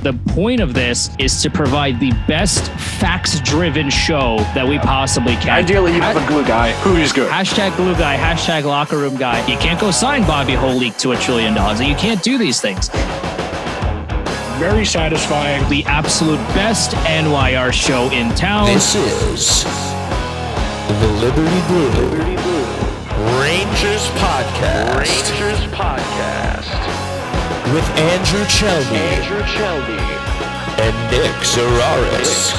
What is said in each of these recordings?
The point of this is to provide the best facts-driven show that we possibly can. Ideally, you have a glue guy who is good. Hashtag glue guy, hashtag locker room guy. You can't go sign Bobby Holik to $1 trillion. You can't do these things. Very satisfying. The absolute best NYR show in town. This is the Liberty Blue Rangers Podcast. With Andrew Chelby and Nick Zararis.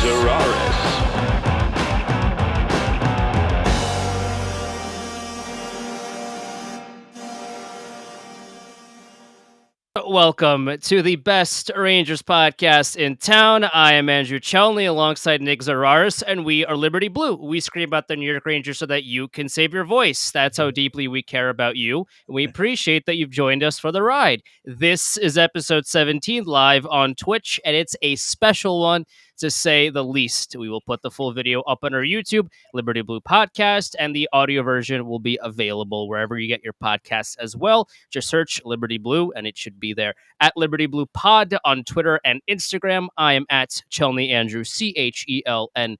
Welcome to the best Rangers podcast in town. I am Andrew Chelney alongside Nick Zararis, and we are Liberty Blue. We scream about the New York Rangers so that you can save your voice. That's how deeply we care about you. We appreciate that you've joined us for the ride. This is episode 17 live on Twitch, and it's a special one to say the least. We will put the full video up on our YouTube, Liberty Blue Podcast, and the audio version will be available wherever you get your podcasts as well. Just search Liberty Blue, and it should be there. At Liberty Blue Pod on Twitter and Instagram. I am at Chelney Andrew, CHELNEY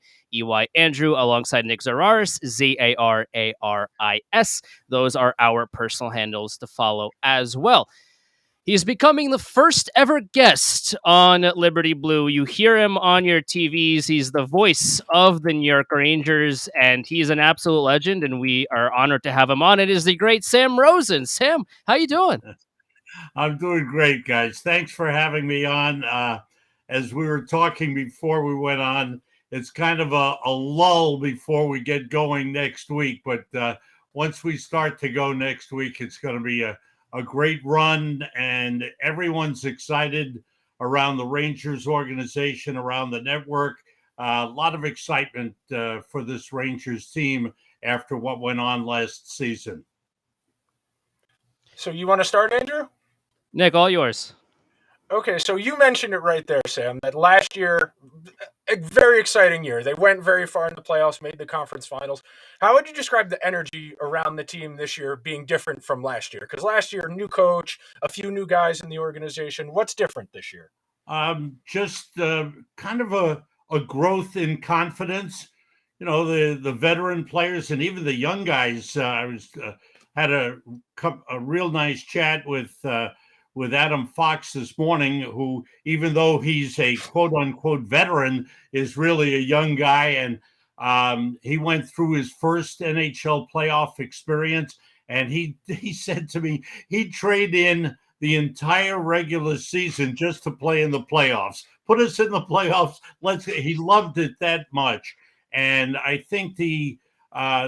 Andrew, alongside Nick Zararis, ZARARIS. Those are our personal handles to follow as well. He's becoming the first ever guest on Liberty Blue. You hear him on your TVs. He's the voice of the New York Rangers, and he's an absolute legend, and we are honored to have him on. It is the great Sam Rosen. Sam, how you doing? I'm doing great, guys. Thanks for having me on. As we were talking before we went on, it's kind of a lull before we get going next week, but once we start to go next week, it's going to be a great run, and everyone's excited around the Rangers organization, around the network. A lot of excitement for this Rangers team after what went on last season. So you want to start, Andrew? Nick, all yours. Okay, so you mentioned it right there, Sam, that last year, a very exciting year. They went very far in the playoffs, made the conference finals. How would you describe the energy around the team this year being different from last year? Because last year, new coach, a few new guys in the organization. What's different this year? Just kind of a growth in confidence. You know, the veteran players and even the young guys. I had a real nice chat with Adam Fox this morning, who, even though he's a quote-unquote veteran, is really a young guy. And he went through his first NHL playoff experience, and he said to me he'd trade in the entire regular season just to play in the playoffs. Put us in the playoffs. He loved it that much. And I think the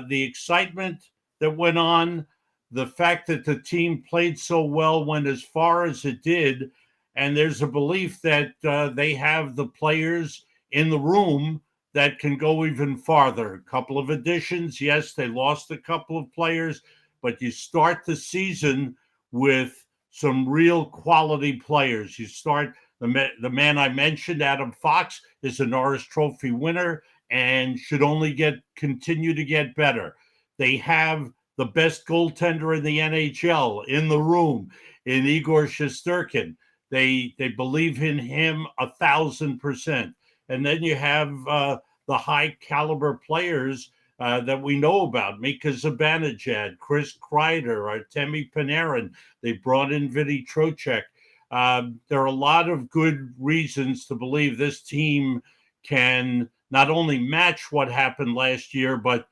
excitement that went on, the fact that the team played so well, went as far as it did, and there's a belief that they have the players in the room that can go even farther. A couple of additions. Yes, they lost a couple of players, but you start the season with some real quality players. You start, the man I mentioned, Adam Fox, is a Norris Trophy winner and should only continue to get better. They have the best goaltender in the NHL in the room, in Igor Shesterkin. They believe in him 1,000%. And then you have the high caliber players that we know about: Mika Zibanejad, Chris Kreider, Artemi Panarin. They brought in Vinny Trocheck. There are a lot of good reasons to believe this team can not only match what happened last year, but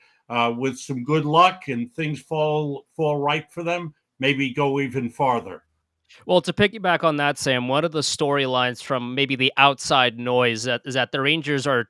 with some good luck and things fall right for them, maybe go even farther. Well, to piggyback on that, Sam, one of the storylines from maybe the outside noise is that the Rangers are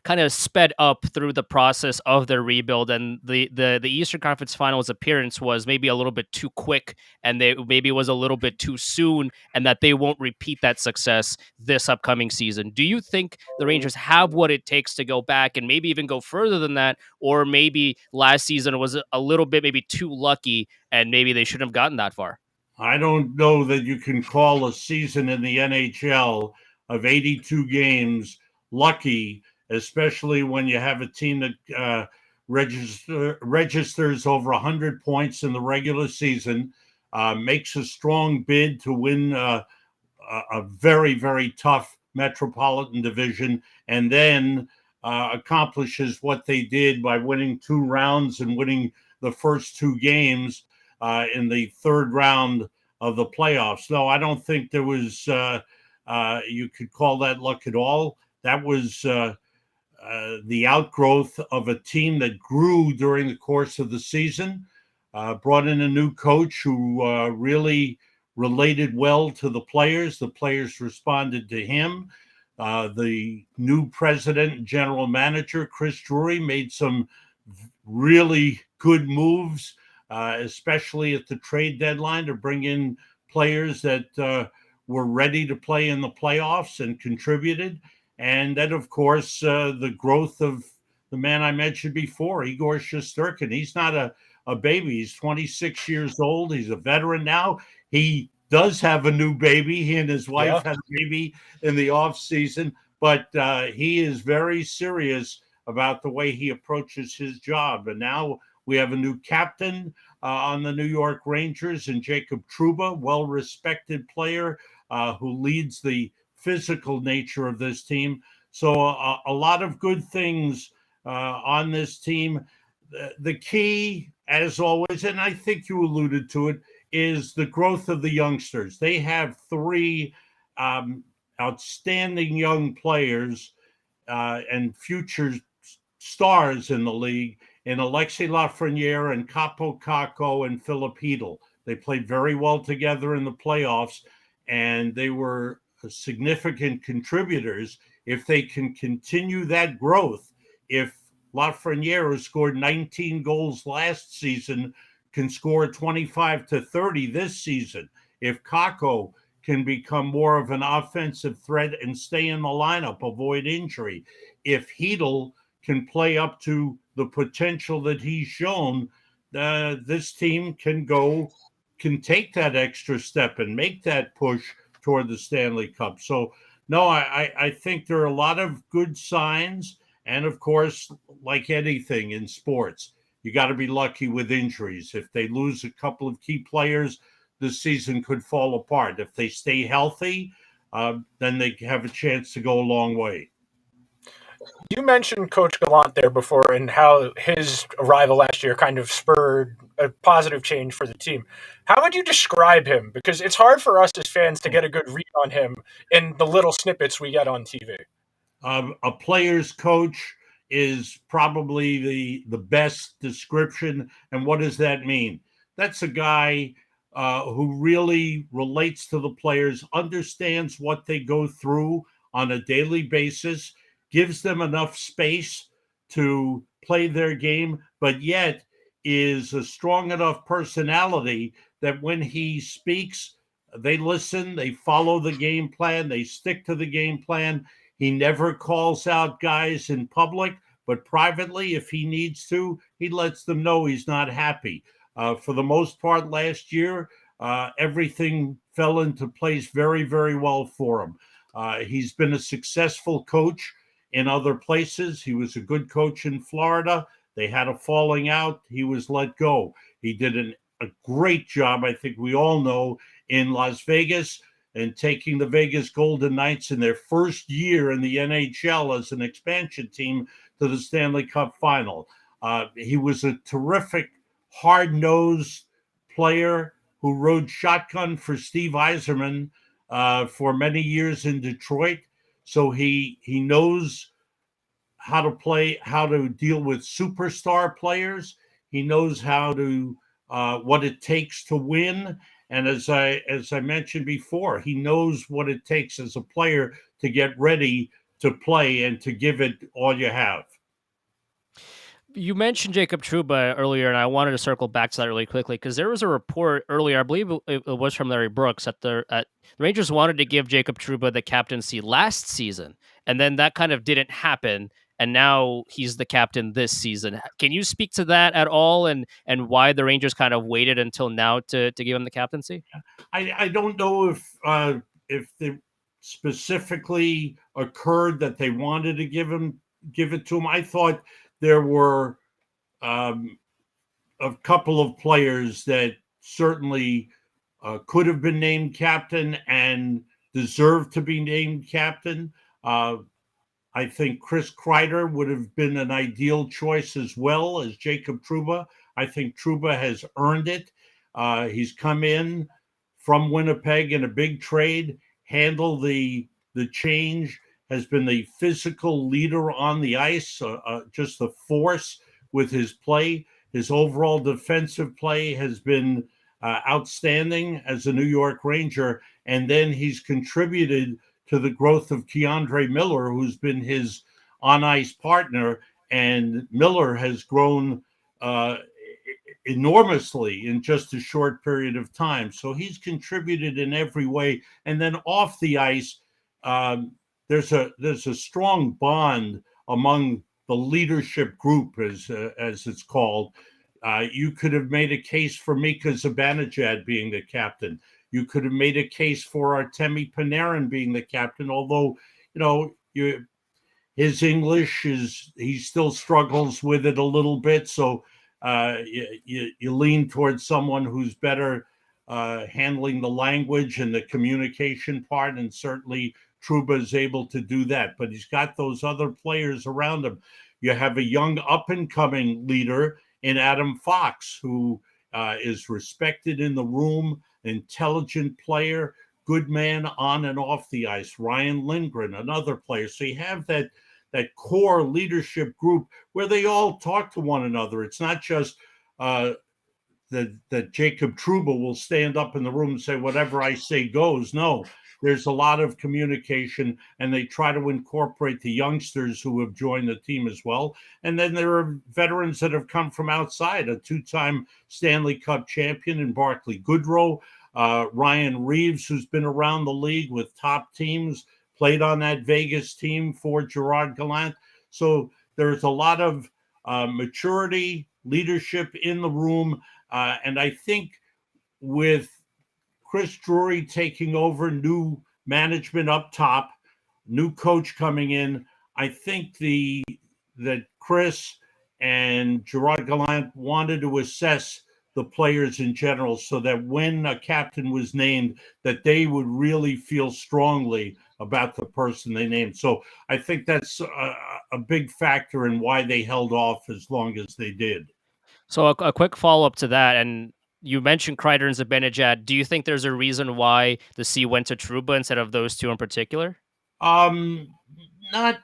kind of sped up through the process of their rebuild, and the Eastern Conference Finals appearance was maybe a little bit too quick, and maybe was a little bit too soon, and that they won't repeat that success this upcoming season. Do you think the Rangers have what it takes to go back and maybe even go further than that, or maybe last season was a little bit maybe too lucky, and maybe they shouldn't have gotten that far? I don't know that you can call a season in the NHL of 82 games lucky, especially when you have a team that registers over 100 points in the regular season, makes a strong bid to win a very, very tough Metropolitan Division, and then accomplishes what they did by winning 2 rounds and winning the first 2 games in the third round of the playoffs. No, I don't think there was, you could call that luck at all. That was the outgrowth of a team that grew during the course of the season, brought in a new coach who really related well to the players. The players responded to him. The new president and general manager, Chris Drury, made some really good moves, especially at the trade deadline, to bring in players that were ready to play in the playoffs and contributed. And then, of course, the growth of the man I mentioned before, Igor Shesterkin. He's not a baby. He's 26 years old. He's a veteran now. He does have a new baby. He and his wife had a baby in the off season, but he is very serious about the way he approaches his job. And now we have a new captain on the New York Rangers, and Jacob Trouba, well-respected player who leads the physical nature of this team. So a lot of good things on this team. The key, as always, and I think you alluded to it, is the growth of the youngsters. They have 3 outstanding young players and future stars in the league in Alexis Lafreniere and Capo Caco and Philip Hedl. They played very well together in the playoffs, and they were significant contributors. If they can continue that growth, if Lafreniere, who scored 19 goals last season, can score 25 to 30 this season, if Caco can become more of an offensive threat and stay in the lineup, avoid injury, if Hedl can play up to the potential that he's shown, this team can take that extra step and make that push toward the Stanley Cup. So, no, I think there are a lot of good signs. And, of course, like anything in sports, you got to be lucky with injuries. If they lose a couple of key players, the season could fall apart. If they stay healthy, then they have a chance to go a long way. You mentioned Coach Gallant there before and how his arrival last year kind of spurred a positive change for the team. How would you describe him? Because it's hard for us as fans to get a good read on him in the little snippets we get on TV. A player's coach is probably the best description. And what does that mean? That's a guy who really relates to the players, understands what they go through on a daily basis, gives them enough space to play their game, but yet is a strong enough personality that when he speaks, they listen, they follow the game plan, they stick to the game plan. He never calls out guys in public, but privately, if he needs to, he lets them know he's not happy. For the most part last year, everything fell into place very, very well for him. He's been a successful coach in other places. He was a good coach in Florida. They had a falling out. He was let go. He did a great job, I think we all know, in Las Vegas and taking the Vegas Golden Knights in their first year in the NHL as an expansion team to the Stanley Cup final. He was a terrific, hard-nosed player who rode shotgun for Steve Yzerman for many years in Detroit. So he knows how to play, how to deal with superstar players. He knows how to what it takes to win. And as I mentioned before, he knows what it takes as a player to get ready to play and to give it all you have. You mentioned Jacob Trouba earlier, and I wanted to circle back to that really quickly because there was a report earlier, I believe it was from Larry Brooks, that the Rangers wanted to give Jacob Trouba the captaincy last season, and then that kind of didn't happen, and now he's the captain this season. Can you speak to that at all, and why the Rangers kind of waited until now to give him the captaincy? I don't know if it specifically occurred that they wanted to give it to him. I thought there were a couple of players that certainly could have been named captain and deserved to be named captain. I think Chris Kreider would have been an ideal choice as well as Jacob Trouba. I think Trouba has earned it. He's come in from Winnipeg in a big trade, handled the change, has been the physical leader on the ice, just the force with his play. His overall defensive play has been outstanding as a New York Ranger, and then he's contributed to the growth of Keandre Miller, who's been his on-ice partner, and Miller has grown enormously in just a short period of time. So he's contributed in every way. And then off the ice, there's a strong bond among the leadership group, as it's called. You could have made a case for Mika Zibanejad being the captain. You could have made a case for Artemi Panarin being the captain, although, his English he still struggles with it a little bit. So you lean towards someone who's better handling the language and the communication part, and certainly Trouba is able to do that. But he's got those other players around him. You have a young up-and-coming leader in Adam Fox, who is respected in the room, intelligent player, good man on and off the ice. Ryan Lindgren, another player. So you have that core leadership group where they all talk to one another. It's not just that Jacob Trouba will stand up in the room and say, whatever I say goes. No, there's a lot of communication, and they try to incorporate the youngsters who have joined the team as well. And then there are veterans that have come from outside, a two-time Stanley Cup champion in Barclay Goodrow, Ryan Reeves, who's been around the league with top teams, played on that Vegas team for Gerard Gallant. So there's a lot of maturity, leadership in the room. And I think with Chris Drury taking over, new management up top, new coach coming in, I think that Chris and Gerard Gallant wanted to assess the players in general, so that when a captain was named, that they would really feel strongly about the person they named. So I think that's a big factor in why they held off as long as they did. So a quick follow-up to that, and you mentioned Kreider and Zibanejad. Do you think there's a reason why the C went to Trouba instead of those two in particular? Not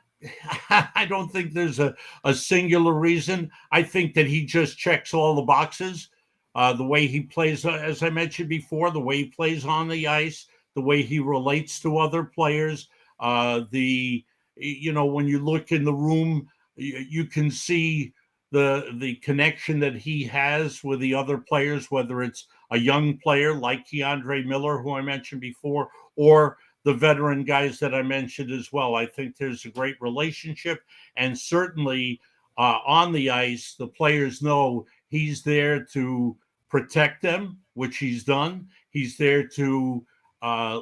I don't think there's a singular reason. I think that he just checks all the boxes. The way he plays, as I mentioned before, the way he plays on the ice, the way he relates to other players. When you look in the room, you can see the connection that he has with the other players, whether it's a young player like Keandre Miller, who I mentioned before, or the veteran guys that I mentioned as well. I think there's a great relationship, and certainly on the ice, the players know he's there to protect them, which he's done. He's there to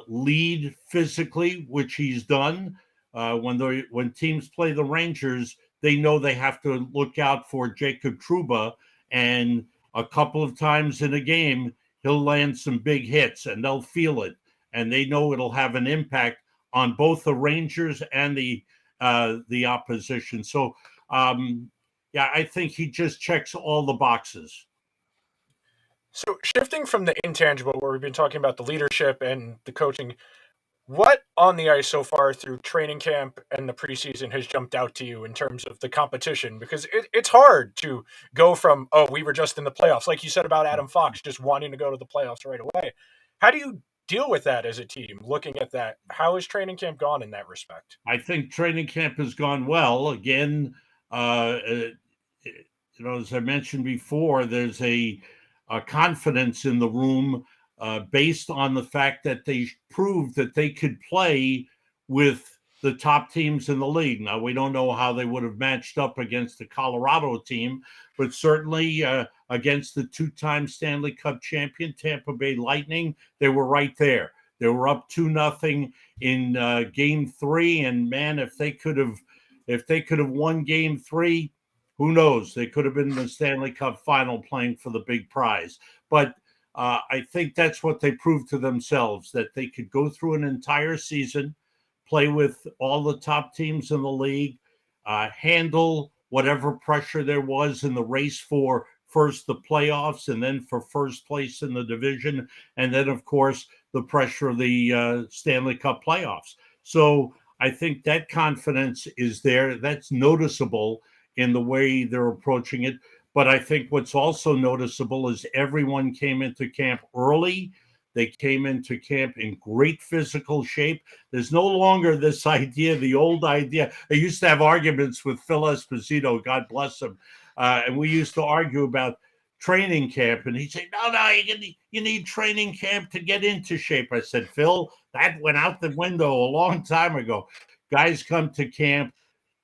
lead physically, which he's done. When teams play the Rangers, they know they have to look out for Jacob Trouba, and a couple of times in a game, he'll land some big hits, and they'll feel it, and they know it'll have an impact on both the Rangers and the opposition. So, I think he just checks all the boxes. So shifting from the intangible, where we've been talking about the leadership and the coaching, what on the ice so far through training camp and the preseason has jumped out to you in terms of the competition? Because it's hard to go from, oh, we were just in the playoffs, like you said about Adam Fox, just wanting to go to the playoffs right away. How do you deal with that as a team, looking at that? How has training camp gone in that respect? I think training camp has gone well. Again, as I mentioned before, there's a confidence in the room based on the fact that they proved that they could play with the top teams in the league. Now, we don't know how they would have matched up against the Colorado team, but certainly against the two-time Stanley Cup champion Tampa Bay Lightning, they were right there. They were up 2-0 in Game 3, and man, if they could have won Game 3, who knows? They could have been in the Stanley Cup final playing for the big prize. But I think that's what they proved to themselves, that they could go through an entire season, play with all the top teams in the league, handle whatever pressure there was in the race for first the playoffs and then for first place in the division. And then, of course, the pressure of the Stanley Cup playoffs. So I think that confidence is there. That's noticeable in the way they're approaching it. But I think what's also noticeable is everyone came into camp early. They came into camp in great physical shape. There's no longer this idea, the old idea. I used to have arguments with Phil Esposito, God bless him. And we used to argue about training camp. And he'd say, no, you need training camp to get into shape. I said, Phil, that went out the window a long time ago. Guys come to camp.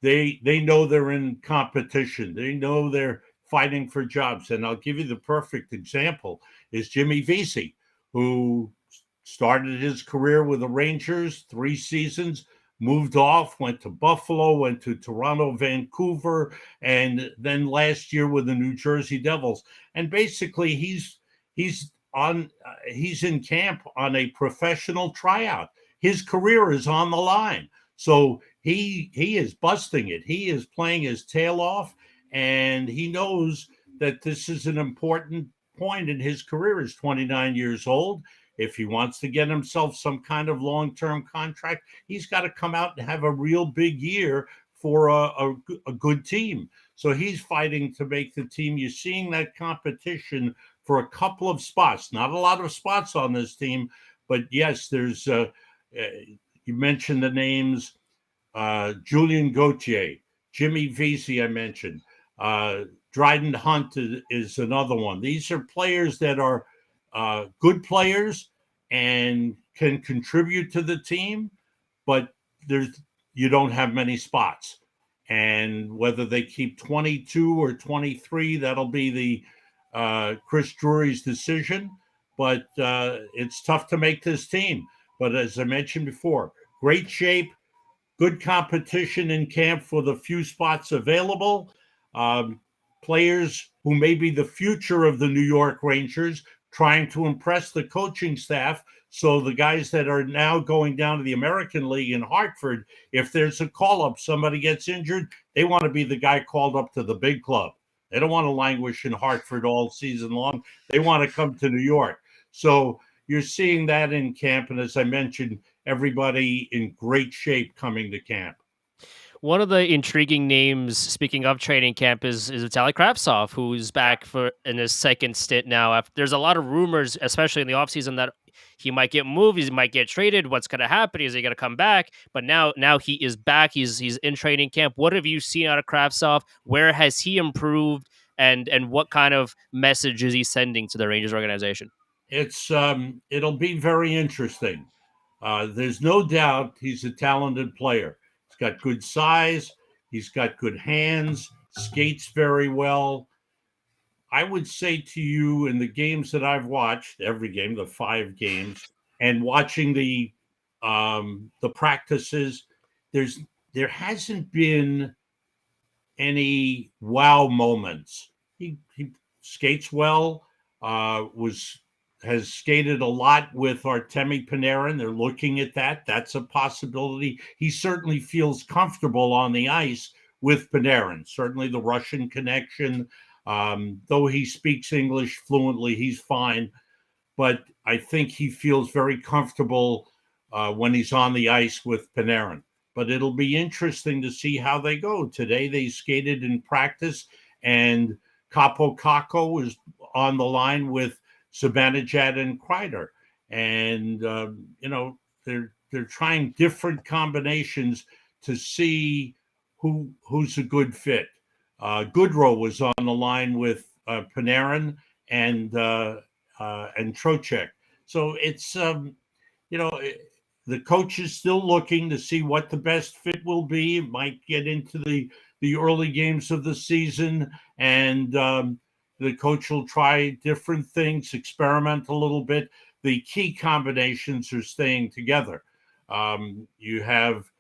They know they're in competition. They know they're fighting for jobs. And I'll give you the perfect example is Jimmy Vesey, who started his career with the Rangers, 3 seasons, moved off, went to Buffalo, went to Toronto, Vancouver, and then last year with the New Jersey Devils. And basically he's in camp on a professional tryout. His career is on the line. So he is busting it. He is playing his tail off, and he knows that this is an important point in his career. He's 29 years old. If he wants to get himself some kind of long-term contract, he's got to come out and have a real big year for a good team. So he's fighting to make the team. You're seeing that competition for a couple of spots. Not a lot of spots on this team, but yes, there's you mentioned the names, Julien Gauthier, Jimmy Vesey I mentioned, Dryden Hunt is another one. These are players that are good players and can contribute to the team, but you don't have many spots. And whether they keep 22 or 23, that'll be the Chris Drury's decision. But it's tough to make this team. But as I mentioned before, great shape, good competition in camp for the few spots available. Players who may be the future of the New York Rangers, trying to impress the coaching staff. So the guys that are now going down to the American League in Hartford, if there's a call-up, somebody gets injured, they want to be the guy called up to the big club. They don't want to languish in Hartford all season long. They want to come to New York. So you're seeing that in camp. And as I mentioned, everybody in great shape coming to camp. One of the intriguing names, speaking of training camp, is Vitaly Kravtsov, who's back in his second stint now. There's a lot of rumors, especially in the offseason, that he might get moved, he might get traded. What's going to happen? Is he going to come back? But now he is back. He's in training camp. What have you seen out of Kravtsov? Where has he improved? And what kind of message is he sending to the Rangers organization? It'll be very interesting. There's no doubt he's a talented player. He's got good size. He's got good hands, skates very well. I would say to you, in the games that I've watched, every game, the 5 games, and watching the practices, there hasn't been any wow moments. He skates well. Has skated a lot with Artemi Panarin. They're looking at that. That's a possibility. He certainly feels comfortable on the ice with Panarin. Certainly the Russian connection. Though he speaks English fluently, he's fine. But I think he feels very comfortable when he's on the ice with Panarin. But it'll be interesting to see how they go. Today they skated in practice, and Capo Caco is on the line with Zibanejad and Kreider. And, they're trying different combinations to see who's a good fit. Goodrow was on the line with Panarin and Trocheck. So it's, the coach is still looking to see what the best fit will be. It might get into the early games of the season, and the coach will try different things, experiment a little bit. The key combinations are staying together. You have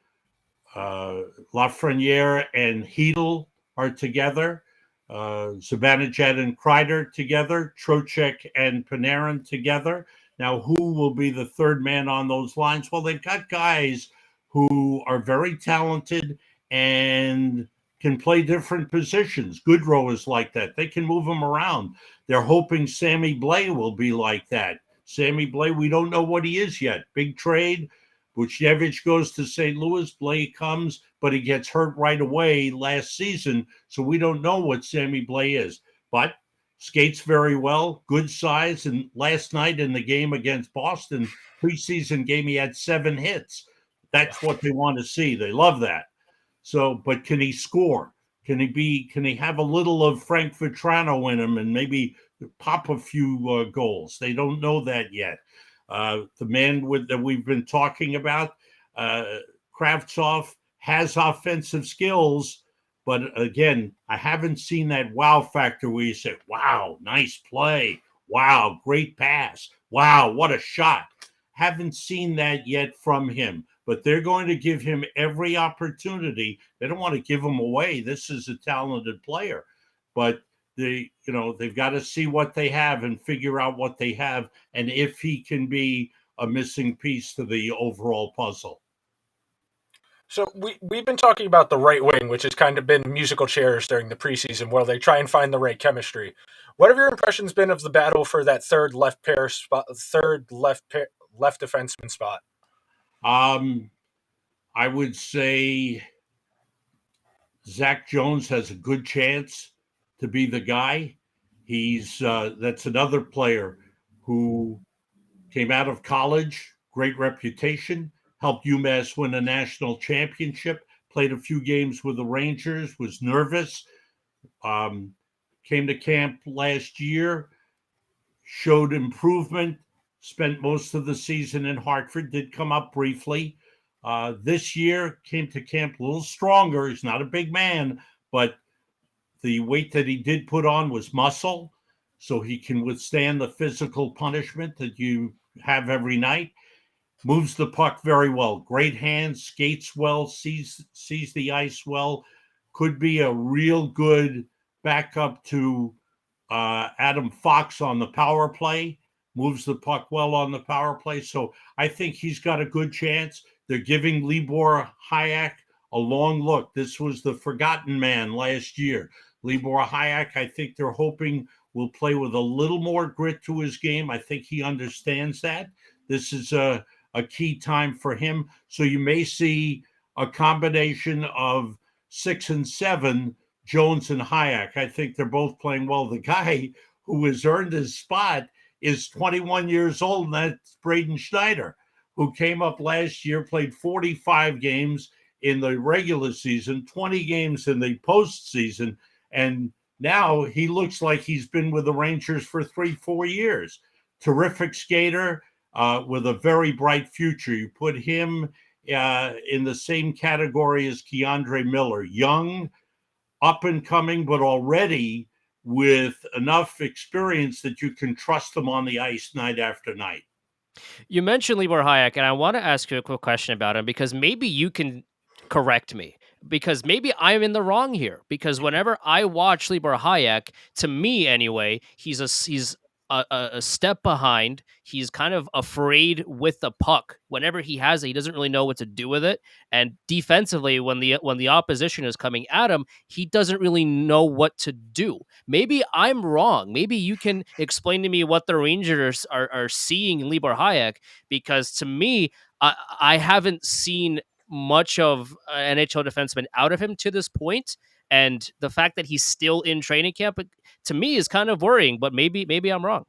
Lafreniere and Hedl are together. Zibanejad and Kreider together, Trocheck and Panarin together. Now, who will be the third man on those lines? Well, they've got guys who are very talented and can play different positions. Goodrow is like that. They can move him around. They're hoping Sammy Blais will be like that. Sammy Blais, we don't know what he is yet. Big trade. Buchnevich goes to St. Louis. Blais comes, but he gets hurt right away last season, so we don't know what Sammy Blais is. But skates very well, good size, and last night in the game against Boston, preseason game, he had 7 hits. That's what they want to see. They love that. So, but can he score? Can he have a little of Frank Vetrano in him and maybe pop a few goals? They don't know that yet. The man that we've been talking about, Kravtsov, has offensive skills, but again, I haven't seen that wow factor where you say, wow, nice play. Wow, great pass. Wow, what a shot. Haven't seen that yet from him, but they're going to give him every opportunity. They don't want to give him away. This is a talented player, but they've got to see what they have and figure out what they have, and if he can be a missing piece to the overall puzzle. So we've been talking about the right wing, which has kind of been musical chairs during the preseason, where they try and find the right chemistry. What have your impressions been of the battle for that third left defenseman spot? I would say Zach Jones has a good chance to be the guy. He's that's another player who came out of college, great reputation, helped UMass win a national championship, played a few games with the Rangers, was nervous, came to camp last year, showed improvement, spent most of the season in Hartford, did come up briefly. This year, came to camp a little stronger. He's not a big man, but the weight that he did put on was muscle, so he can withstand the physical punishment that you have every night. Moves the puck very well. Great hands, skates well, sees the ice well. Could be a real good backup to Adam Fox on the power play. Moves the puck well on the power play. So I think he's got a good chance. They're giving Libor Hajek a long look. This was the forgotten man last year. Libor Hajek, I think they're hoping will play with a little more grit to his game. I think he understands that. This is a key time for him. So you may see a combination of 6 and 7, Jones and Hajek. I think they're both playing well. The guy who has earned his spot is 21 years old, and that's Braden Schneider, who came up last year, played 45 games in the regular season, 20 games in the postseason, and now he looks like he's been with the Rangers for 3-4 years. Terrific skater with a very bright future. You put him in the same category as Keandre Miller, young, up and coming, but already with enough experience that you can trust them on the ice night after night. You mentioned Libor Hajek, and I want to ask you a quick question about him because maybe you can correct me, because maybe I'm in the wrong here. Because whenever I watch Libor Hajek, to me anyway, he's a step behind. He's kind of afraid with the puck. Whenever he has it, he doesn't really know what to do with it. And defensively, when the opposition is coming at him, he doesn't really know what to do. Maybe I'm wrong. Maybe you can explain to me what the Rangers are seeing in Libor Hajek, because to me, I haven't seen much of an NHL defenseman out of him to this point. And the fact that he's still in training camp, to me, is kind of worrying, but maybe I'm wrong.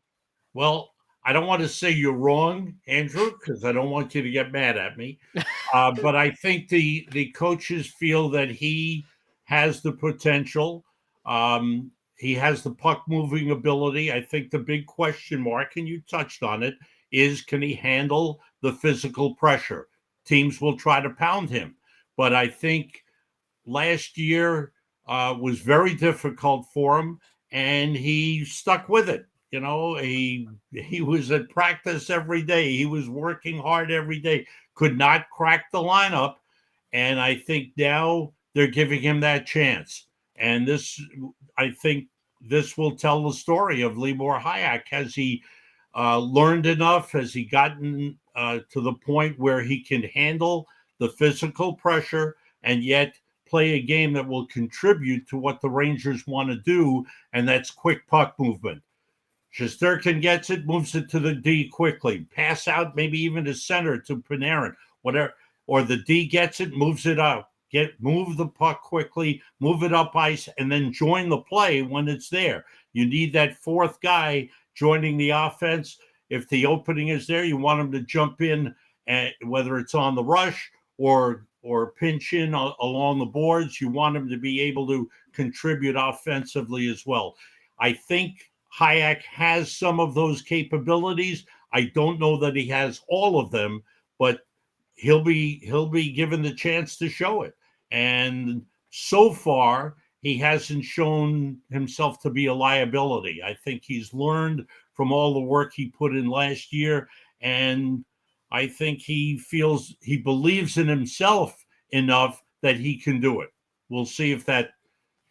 Well, I don't want to say you're wrong, Andrew, because I don't want you to get mad at me. But I think the coaches feel that he has the potential. He has the puck moving ability. I think the big question mark, and you touched on it, is can he handle the physical pressure? Teams will try to pound him. But I think last year was very difficult for him, and he stuck with it. You know, he was at practice every day. He was working hard every day, could not crack the lineup. And I think now they're giving him that chance. And this, I think, this will tell the story of Libor Hayek. Has he learned enough? Has he gotten to the point where he can handle the physical pressure and yet play a game that will contribute to what the Rangers want to do, and that's quick puck movement? Shesterkin gets it, moves it to the D quickly, pass out, maybe even to center to Panarin, whatever, or the D gets it, moves it up, move the puck quickly, move it up ice, and then join the play when it's there. You need that fourth guy joining the offense. If the opening is there, you want him to jump in, and whether it's on the rush or pinch in along the boards, you want him to be able to contribute offensively as well. I think Hayek has some of those capabilities. I don't know that he has all of them, but he'll be given the chance to show it. And so far, he hasn't shown himself to be a liability. I think he's learned from all the work he put in last year, and I think he believes in himself enough that he can do it. We'll see if that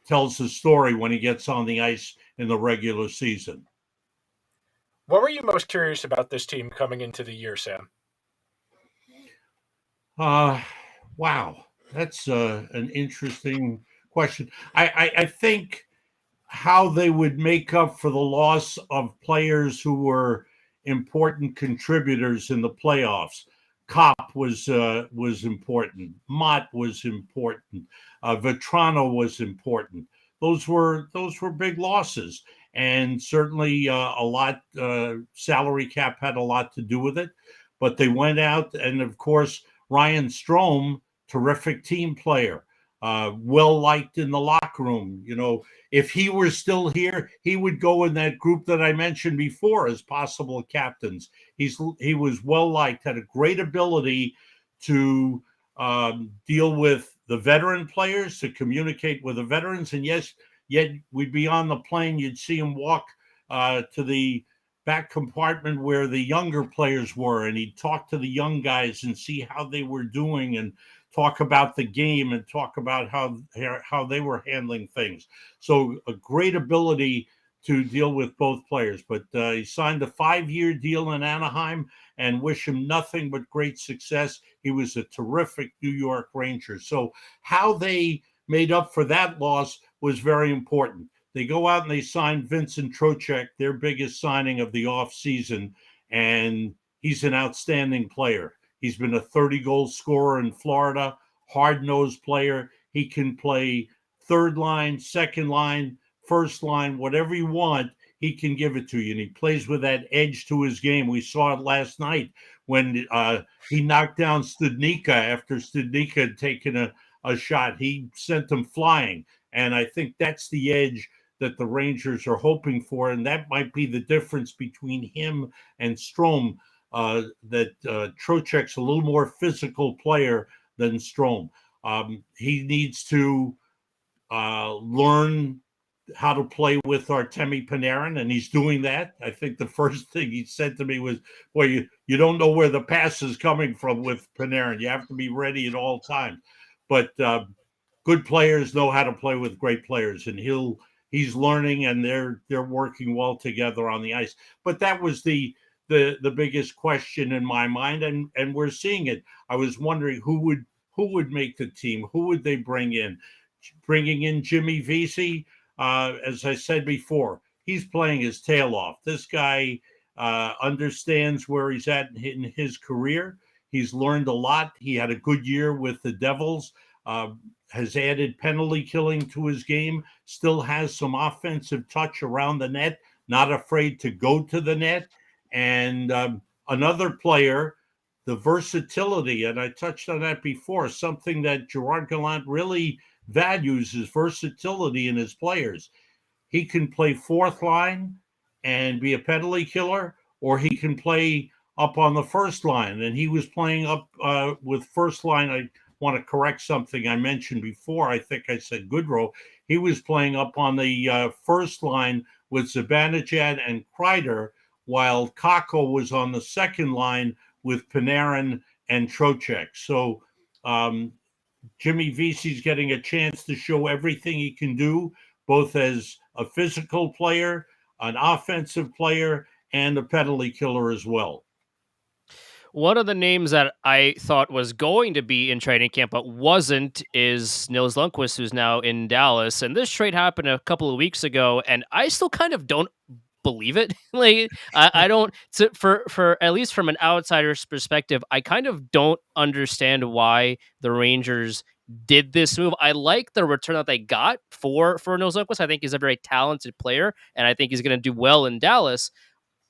tells the story when he gets on the ice in the regular season. What were you most curious about this team coming into the year, Sam? Wow, that's an interesting question. I think how they would make up for the loss of players who were important contributors in the playoffs. Kopp was important. Mott was important. Vetrano was important. Those were big losses, and certainly a lot. Salary cap had a lot to do with it, but they went out, and of course Ryan Strohm, terrific team player, well liked in the locker room. You know, if he were still here, he would go in that group that I mentioned before as possible captains. He was well liked, had a great ability to deal with the veteran players, to communicate with the veterans, and yet we'd be on the plane, you'd see him walk to the back compartment where the younger players were, and he'd talk to the young guys and see how they were doing, and talk about the game, and talk about how they were handling things. So a great ability to deal with both players. But he signed a 5-year deal in Anaheim, and wish him nothing but great success. He was a terrific New York Ranger. So how they made up for that loss was very important. They go out and they sign Vincent Trocheck, their biggest signing of the offseason, and he's an outstanding player. He's been a 30-goal scorer in Florida, hard-nosed player. He can play third line, second line, first line, whatever you want, he can give it to you. And he plays with that edge to his game. We saw it last night when he knocked down Studnicka after Studnicka had taken a shot. He sent him flying. And I think that's the edge that the Rangers are hoping for. And that might be the difference between him and Strohm, that Trocheck's a little more physical player than Strohm. He needs to learn how to play with Artemi Panarin, and he's doing that. I think the first thing he said to me was, well, you don't know where the pass is coming from with Panarin. You have to be ready at all times. But good players know how to play with great players, and he's learning, and they're working well together on the ice. But that was the biggest question in my mind, and we're seeing it. I was wondering who would make the team, who would they bring in? Bringing in Jimmy Vesey, as I said before, he's playing his tail off. This guy understands where he's at in his career. He's learned a lot. He had a good year with the Devils, has added penalty killing to his game, still has some offensive touch around the net, not afraid to go to the net. And another player, the versatility, and I touched on that before, something that Gerard Gallant really values is versatility in his players. He can play fourth line and be a penalty killer, or he can play up on the first line. And he was playing up with first line. I want to correct something I mentioned before. I think I said Goodrow. He was playing up on the first line with Zibanejad and Kreider, while Kakko was on the second line with Panarin and Trocheck. So Jimmy Vesey's getting a chance to show everything he can do, both as a physical player, an offensive player, and a penalty killer as well. One of the names that I thought was going to be in training camp but wasn't is Nils Lundkvist, who's now in Dallas. And this trade happened a couple of weeks ago, and I still kind of don't believe it. Like I don't for at least from an outsider's perspective, I kind of don't understand why the Rangers did this move. I like the return that they got for Nils Lundkvist. I think he's a very talented player, and I think he's going to do well in Dallas.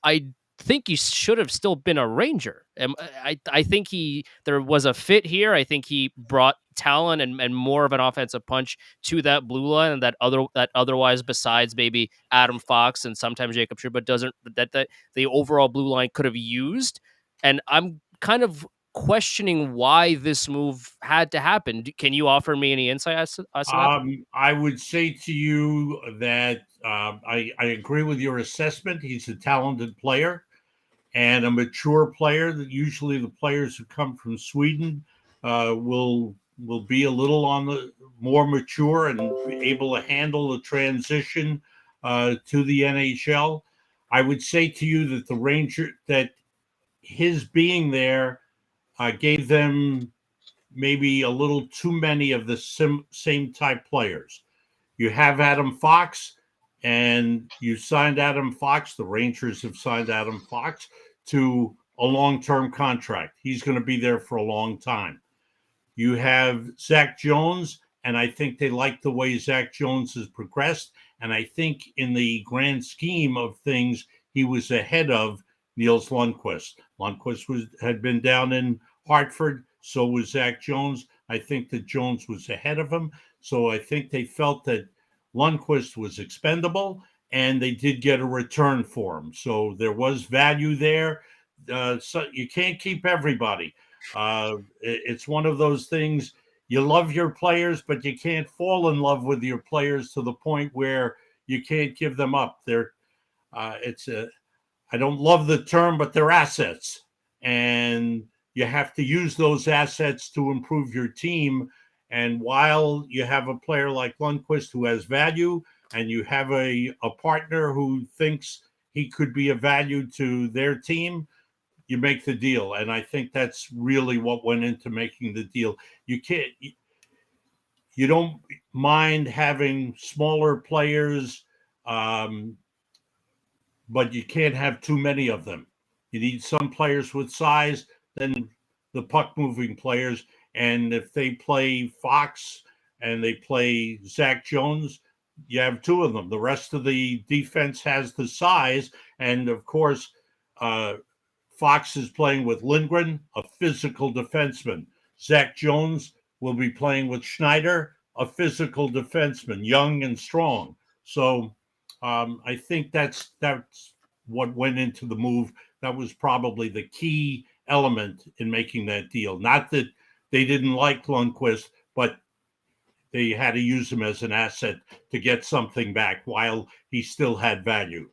I think he should have still been a Ranger. I think there was a fit here. I think he brought talent and more of an offensive punch to that blue line and that otherwise, besides maybe Adam Fox and sometimes Jacob Trouba, doesn't that the overall blue line could have used. And I'm kind of questioning why this move had to happen. Can you offer me any insight as to that? I would say to you that I agree with your assessment. He's a talented player and a mature player. That usually the players who come from Sweden will be a little on the more mature and be able to handle the transition to the NHL. I would say to you that his being there gave them maybe a little too many of the same type players. You have Adam Fox, and you signed Adam Fox. The Rangers have signed Adam Fox to a long-term contract. He's going to be there for a long time. You have Zach Jones, and I think they like the way Zach Jones has progressed. And I think in the grand scheme of things, he was ahead of Nils Lundkvist. Lundkvist had been down in Hartford. So was Zach Jones. I think that Jones was ahead of him. So I think they felt that Lundkvist was expendable, and they did get a return for him. So there was value there. So you can't keep everybody. It's one of those things. You love your players, but you can't fall in love with your players to the point where you can't give them up. I don't love the term, but they're assets. And you have to use those assets to improve your team. And while you have a player like Lundkvist who has value, and you have a partner who thinks he could be of value to their team, you make the deal. And I think that's really what went into making the deal. You don't mind having smaller players, but you can't have too many of them. You need some players with size, then the puck-moving players. And if they play Fox and they play Zach Jones, you have two of them. The rest of the defense has the size. And, of course, Fox is playing with Lindgren, a physical defenseman. Zach Jones will be playing with Schneider, a physical defenseman, young and strong. So I think that's what went into the move. That was probably the key element in making that deal. Not that they didn't like Lundkvist, but they had to use him as an asset to get something back while he still had value.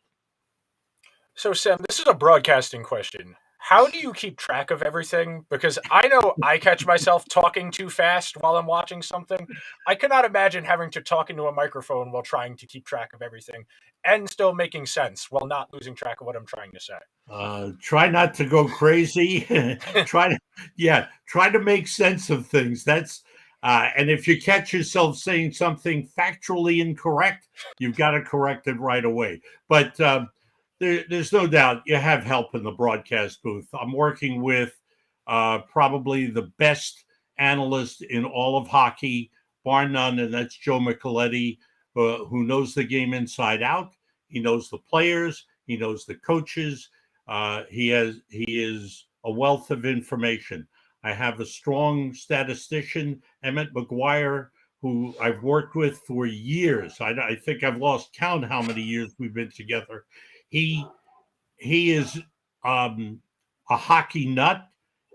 So, Sam, this is a broadcasting question. How do you keep track of everything? Because I know I catch myself talking too fast while I'm watching something. I cannot imagine having to talk into a microphone while trying to keep track of everything and still making sense while not losing track of what I'm trying to say. Try not to go crazy. try to make sense of things. That's and if you catch yourself saying something factually incorrect, you've got to correct it right away. But there's no doubt you have help in the broadcast booth. I'm working with probably the best analyst in all of hockey, bar none, and that's Joe Micheletti, who knows the game inside out. He knows the players. He knows the coaches. He is a wealth of information. I have a strong statistician, Emmett McGuire, who I've worked with for years. I think I've lost count how many years we've been together. He is a hockey nut,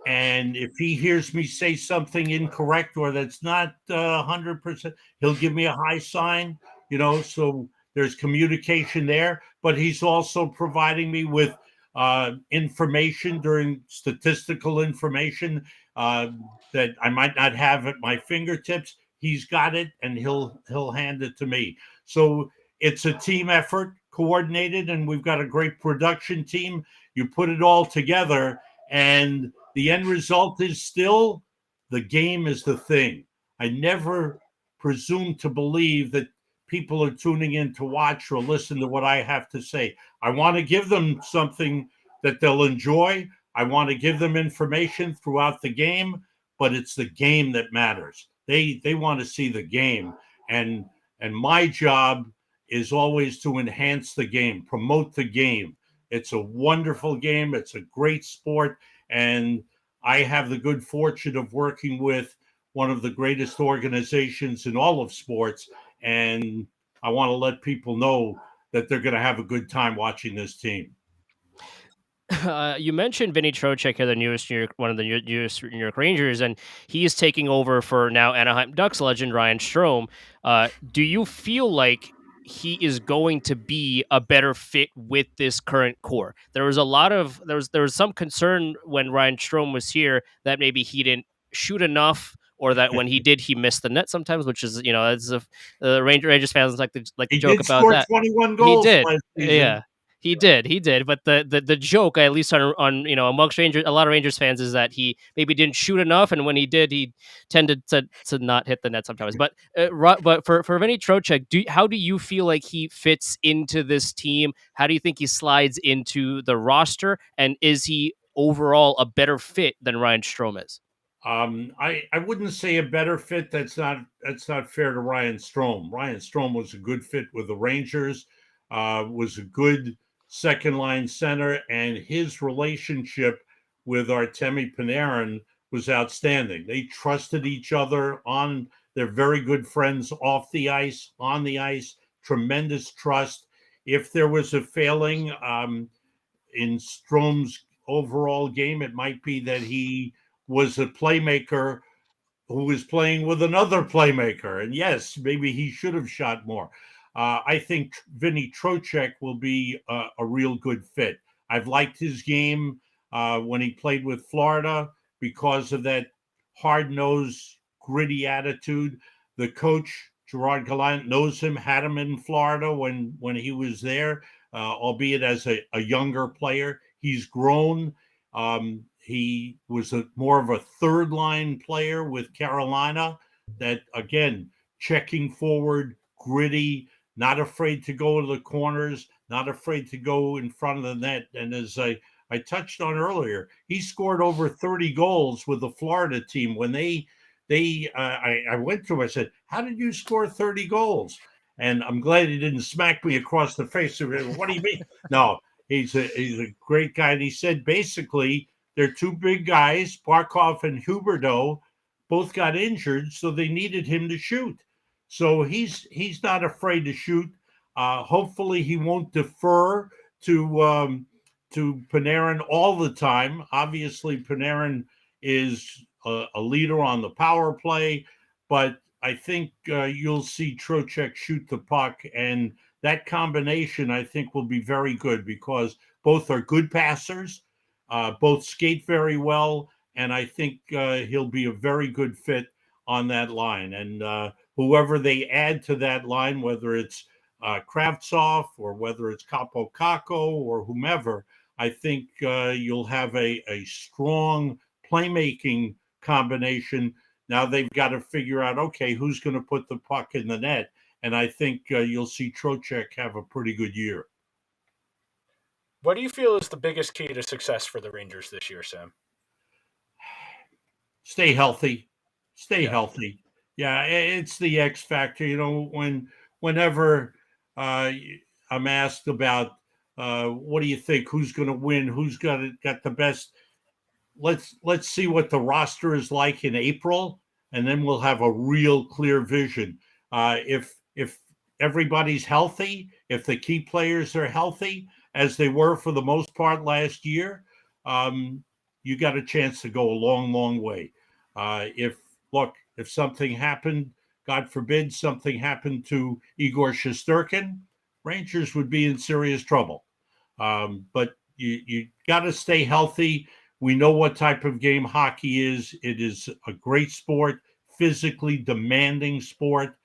and if he hears me say something incorrect or that's not 100%, he'll give me a high sign. So there's communication there. But he's also providing me with information during statistical information that I might not have at my fingertips. He's got it, and he'll hand it to me. So it's a team effort, coordinated, and we've got a great production team. You put it all together, and the end result is still the game is the thing. I never presume to believe that people are tuning in to watch or listen to what I have to say. I want to give them something that they'll enjoy. I want to give them information throughout the game, but it's the game that matters. They want to see the game, and my job is always to enhance the game, promote the game. It's a wonderful game. It's a great sport, and I have the good fortune of working with one of the greatest organizations in all of sports, and I want to let people know that they're going to have a good time watching this team. You mentioned Vinny Trocheck here, the newest one of the newest New York Rangers, and he is taking over for now Anaheim Ducks legend Ryan Strohm. Do you feel like he is going to be a better fit with this current core? There was a lot of there was some concern when Ryan Strohm was here that maybe he didn't shoot enough, or that when he did, he missed the net sometimes, which is, as if Rangers fans like to He joke did about score that. 21 He goals did, last yeah. season. He did. But the joke, at least on amongst Rangers, a lot of Rangers fans, is that he maybe didn't shoot enough, and when he did, he tended to not hit the net sometimes. But but for Vinny Trocheck, how do you feel like he fits into this team? How do you think he slides into the roster, and is he overall a better fit than Ryan Strohm is? I wouldn't say a better fit. That's not fair to Ryan Strohm. Ryan Strohm was a good fit with the Rangers, was a good second line center, and his relationship with Artemi Panarin was outstanding. They trusted each other on. They're very good friends off the ice, on the ice. Tremendous trust. If there was a failing in Strom's overall game, it might be that he was a playmaker who was playing with another playmaker. And yes, maybe he should have shot more. I think Vinny Trocheck will be a real good fit. I've liked his game when he played with Florida because of that hard-nosed, gritty attitude. The coach, Gerard Gallant, knows him, had him in Florida when he was there, albeit as a younger player. He's grown. He was more of a third line player with Carolina that, again, checking forward, gritty, not afraid to go to the corners, not afraid to go in front of the net. And as I touched on earlier, he scored over 30 goals with the Florida team. When I went to him, I said, "How did you score 30 goals?" And I'm glad he didn't smack me across the face. What do you mean? No, he's a great guy. And he said, basically, they're two big guys, Barkov and Huberdeau, both got injured, so they needed him to shoot. So he's not afraid to shoot. Hopefully, he won't defer to Panarin all the time. Obviously, Panarin is a leader on the power play, but I think you'll see Trocheck shoot the puck, and that combination I think will be very good because both are good passers. Both skate very well, and I think he'll be a very good fit on that line. And whoever they add to that line, whether it's Kravtsov or whether it's Capo Caco or whomever, I think you'll have a strong playmaking combination. Now they've got to figure out, okay, who's going to put the puck in the net? And I think you'll see Trocheck have a pretty good year. What do you feel is the biggest key to success for the Rangers this year, Sam? Stay healthy. Stay Yeah. healthy. Yeah, it's the X factor. Whenever I'm asked about what do you think, who's going to win, who's got the best. Let's see what the roster is like in April, and then we'll have a real clear vision. If everybody's healthy, if the key players are healthy, as they were for the most part last year, you got a chance to go a long, long way. If something happened, God forbid, something happened to Igor Shesterkin, Rangers would be in serious trouble. But you got to stay healthy. We know what type of game hockey is. It is a great sport, physically demanding sport.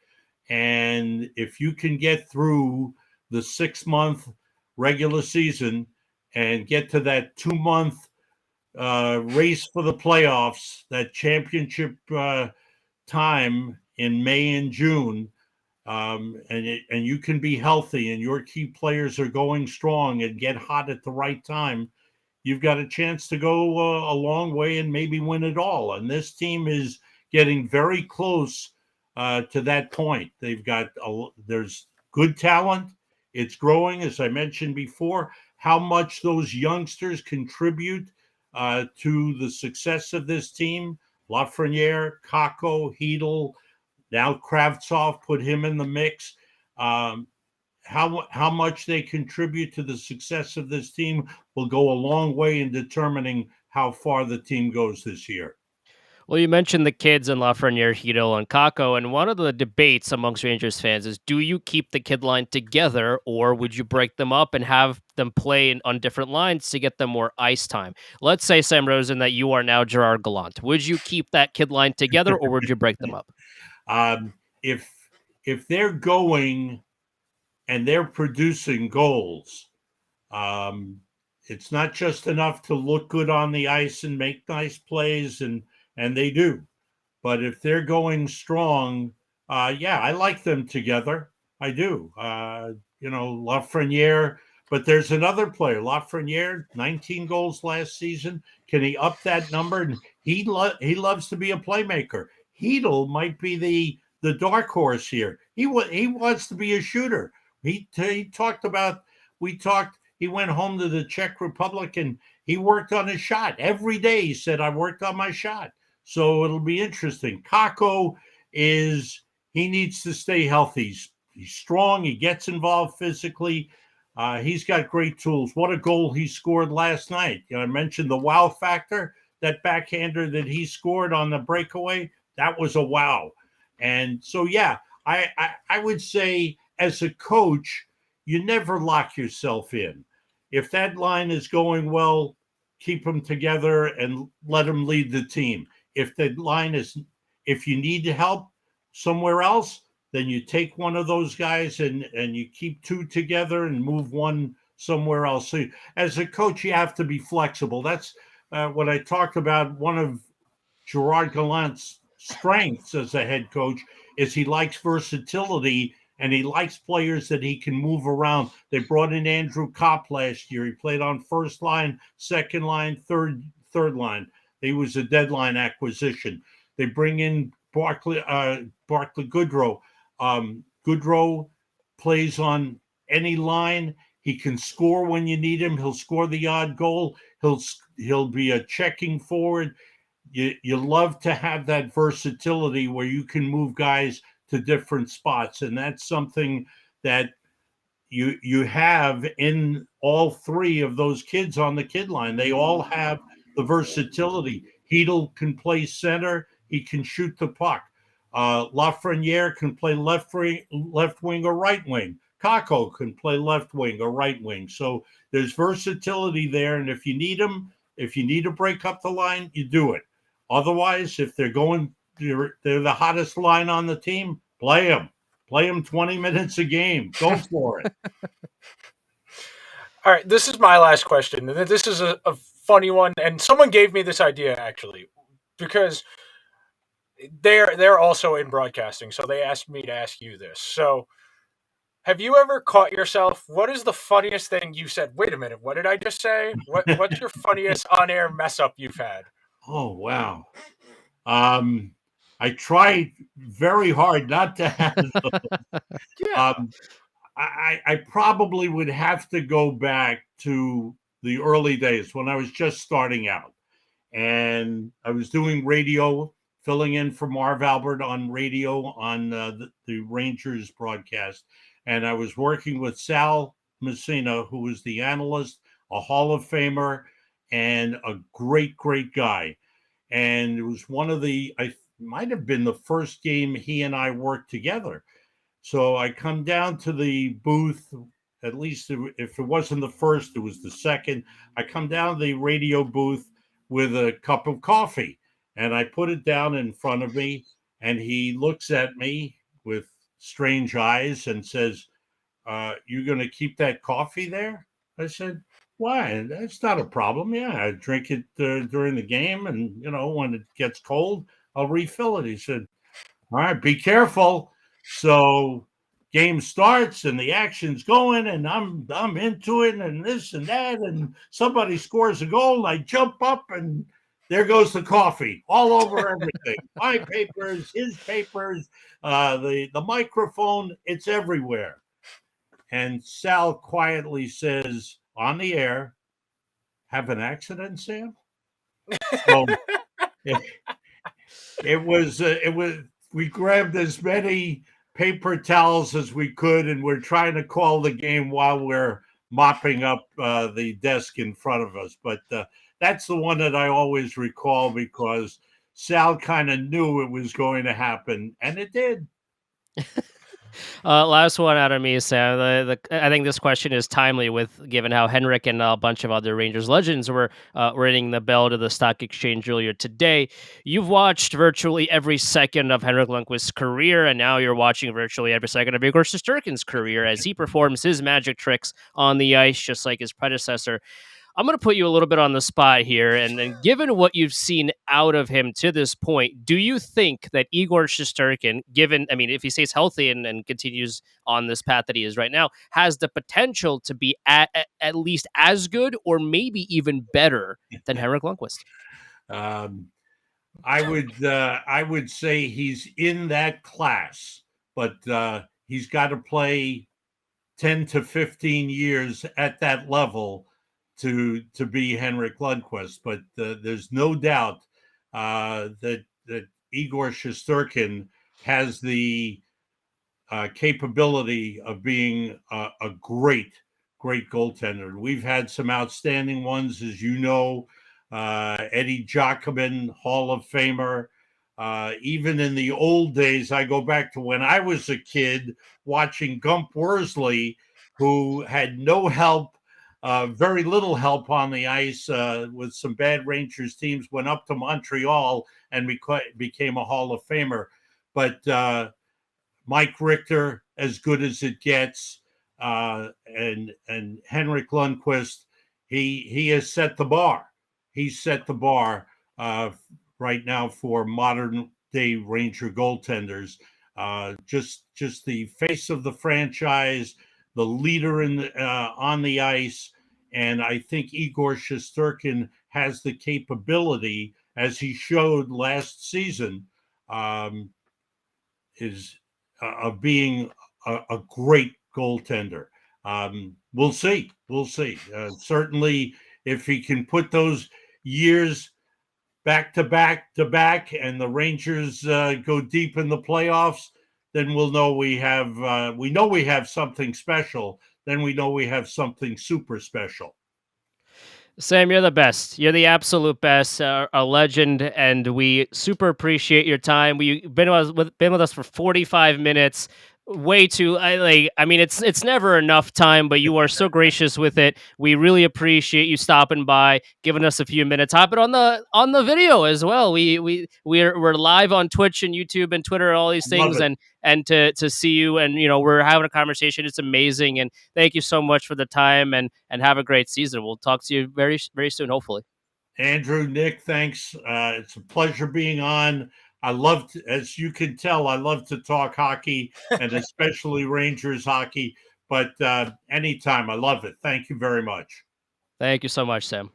And if you can get through the 6-month regular season and get to that 2-month race for the playoffs, that championship time in May and June, and you can be healthy and your key players are going strong and get hot at the right time, you've got a chance to go a long way and maybe win it all. And this team is getting very close to that point. There's good talent. It's growing, as I mentioned before. How much those youngsters contribute to the success of this team. Lafreniere, Kakko, Hedel, now Kravtsov, put him in the mix. How much they contribute to the success of this team will go a long way in determining how far the team goes this year. Well, you mentioned the kids in Lafreniere, Hedel, and Kako, and one of the debates amongst Rangers fans is, do you keep the kid line together, or would you break them up and have them play on different lines to get them more ice time? Let's say, Sam Rosen, that you are now Gerard Gallant. Would you keep that kid line together, or would you break them up? If they're going and they're producing goals, it's not just enough to look good on the ice and make nice plays, and they do. But if they're going strong, yeah, I like them together. I do. Lafreniere, but there's another player, Lafreniere, 19 goals last season. Can he up that number? And he loves to be a playmaker. Hedel might be the dark horse here. He wants to be a shooter. He talked about, he went home to the Czech Republic and he worked on his shot every day. He said, I worked on my shot. So it'll be interesting. Kakko he needs to stay healthy. He's strong. He gets involved physically. He's got great tools. What a goal he scored last night. I mentioned the wow factor, that backhander that he scored on the breakaway. That was a wow. And so, yeah, I would say as a coach, you never lock yourself in. If that line is going well, keep them together and let them lead the team. If you need help somewhere else, then you take one of those guys and you keep two together and move one somewhere else. So as a coach, you have to be flexible. That's what I talked about. One of Gerard Gallant's strengths as a head coach is he likes versatility and he likes players that he can move around. They brought in Andrew Kopp last year. He played on first line, second line, third line. He was a deadline acquisition. They bring in Barclay Goodrow. Goodrow plays on any line. He can score when you need him. He'll score the odd goal. He'll be a checking forward. You love to have that versatility where you can move guys to different spots, and that's something that you have in all three of those kids on the kid line. They all have the versatility. Hedel can play center. He can shoot the puck. Lafreniere can play left wing or right wing. Kakko can play left wing or right wing. So there's versatility there, and if you need them, if you need to break up the line, you do it. Otherwise, if they're the hottest line on the team, play them. Play them 20 minutes a game. Go for it. All right, this is my last question. This is a funny one, and someone gave me this idea actually, because they're also in broadcasting, so they asked me to ask you this. So, have you ever caught yourself? What is the funniest thing you said? Wait a minute, what did I just say? What's your funniest on-air mess up you've had? Oh, wow. I tried very hard not to have those. Yeah. I probably would have to go back to the early days when I was just starting out. And I was doing radio, filling in for Marv Albert on radio on the Rangers broadcast. And I was working with Sal Messina, who was the analyst, a Hall of Famer, and a great, great guy. And it was I might have been the first game he and I worked together. So I come down to the booth at least if it wasn't the first, it was the second. I come down the radio booth with a cup of coffee, and I put it down in front of me, and he looks at me with strange eyes and says, "You going to keep that coffee there?" I said, "Why? That's not a problem. Yeah, I drink it during the game, and when it gets cold, I'll refill it." He said, "All right, be careful." So game starts and the action's going, and I'm into it, and this and that, and somebody scores a goal. I jump up, and there goes the coffee all over everything. My papers, his papers, the microphone, it's everywhere. And Sal quietly says on the air, "Have an accident, Sam?" So it was we grabbed as many paper towels as we could, and we're trying to call the game while we're mopping up the desk in front of us. But that's the one that I always recall because Sal kind of knew it was going to happen, and it did. Last one out of me, Sam. I think this question is timely with given how Henrik and a bunch of other Rangers legends were ringing the bell to the stock exchange earlier today. You've watched virtually every second of Henrik Lundqvist's career, and now you're watching virtually every second of Igor Shesterkin's career as he performs his magic tricks on the ice, just like his predecessor. I'm going to put you a little bit on the spot here. And given what you've seen out of him to this point, do you think that Igor Shesterkin, if he stays healthy and continues on this path that he is right now, has the potential to be at least as good or maybe even better than Henrik Lundqvist? Um, I would say he's in that class, but he's got to play 10 to 15 years at that level to be Henrik Lundqvist. But there's no doubt that Igor Shesterkin has the capability of being a great goaltender. We've had some outstanding ones, as you know. Eddie Giacomin, Hall of Famer. Even in the old days, I go back to when I was a kid watching Gump Worsley, who had no help, very little help on the ice with some bad Rangers teams, went up to Montreal and became a Hall of Famer. But Mike Richter, as good as it gets, and Henrik Lundqvist, he has set the bar. He's set the bar right now for modern day Ranger goaltenders. Just the face of the franchise, the leader on the ice, and I think Igor Shesterkin has the capability, as he showed last season, of being a great goaltender. We'll see. Certainly, if he can put those years back to back, and the Rangers go deep in the playoffs, then we'll know we have something special. Then we know we have something super special. Sam, you're the best. You're the absolute best, a legend, and we super appreciate your time. We've been with us for 45 minutes. Way too. It's never enough time, but you are so gracious with it. We really appreciate you stopping by, giving us a few minutes. Hopping on the video as well. We're live on Twitch and YouTube and Twitter and all these things, and to see you, and we're having a conversation. It's amazing, and thank you so much for the time, and have a great season. We'll talk to you very very soon, hopefully. Andrew, Nick, thanks. It's a pleasure being on. As you can tell, I love to talk hockey and especially Rangers hockey. But anytime, I love it. Thank you very much. Thank you so much, Sam.